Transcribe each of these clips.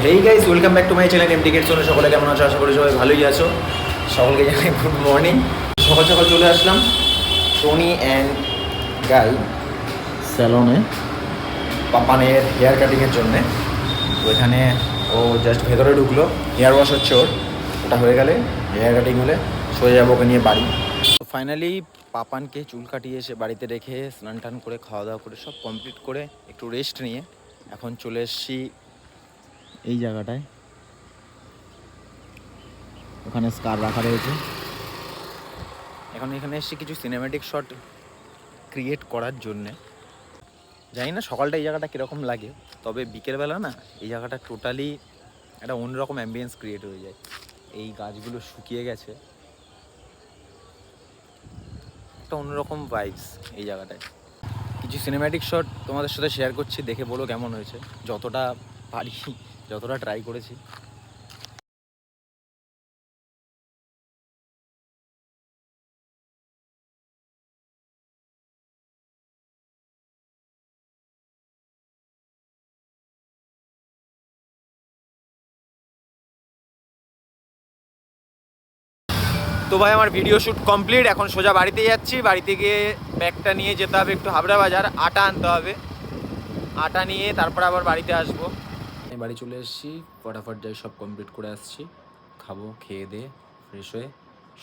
Hey guys, welcome back to my channel MD kids. সকলে কেমন আছো? আশা করি সবাই ভালোই আছো। সকলকে জানাই গুড মর্নিং। সকাল সকাল চলে আসলাম টনি অ্যান্ড গাই স্যালনে পাপানের হেয়ার কাটিংয়ের জন্যে। তো এখানে ও জাস্ট ভেতরে ঢুকলো, হেয়ার ওয়াশ হচ্ছে ওর। ওটা হয়ে গেলে, হেয়ার কাটিং হলে সোজা যাবো ওকে নিয়ে বাড়ি। তো ফাইনালি পাপানকে চুল কাটিয়ে এসে বাড়িতে রেখে স্নান টান করে খাওয়া দাওয়া করে সব কমপ্লিট করে একটু রেস্ট নিয়ে এখন চলে এসেছি এই জায়গাটায়। ওখানে স্কার রাখা রয়েছে। এখন এখানে এসে কিছু সিনেম্যাটিক শট ক্রিয়েট করার জন্যে। জানি না সকালটা এই জায়গাটা কীরকম লাগে, তবে বিকেলবেলা না এই জায়গাটা টোটালি একটা অন্যরকম অ্যাম্বিয়েন্স ক্রিয়েট হয়ে যায়। এই গাছগুলো শুকিয়ে গেছে, একটা অন্যরকম ভাইবস এই জায়গাটায়। কিছু সিনেম্যাটিক শট তোমাদের সাথে শেয়ার করছি, দেখে বলো কেমন হয়েছে। যতটা পারি, যতটা ট্রাই করেছি। তো ভাই আমার ভিডিও শ্যুট কমপ্লিট, এখন সোজা বাড়িতে যাচ্ছি। বাড়িতে গিয়ে ব্যাগটা নিয়ে যেতে হবে একটু হাবড়া বাজার, আটা আনতে হবে। আটা নিয়ে তারপর আবার বাড়িতে আসবো। আমি বাড়ি চলে এসেছি, ফটাফট যাই সব কমপ্লিট করে আসছি। খাবো, খেয়ে দিয়ে ফ্রেশ হয়ে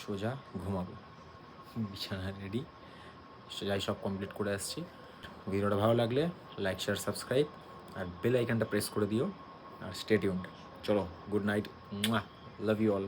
সোজা ঘুমাবো। বিছানা রেডি, যাই সব কমপ্লিট করে আসছি। ভিডিওটা ভালো লাগলে লাইক, শেয়ার, সাবস্ক্রাইব আর বেল আইকনটা প্রেস করে দিও। আর স্টে টিউনড। চলো, good night, love you all.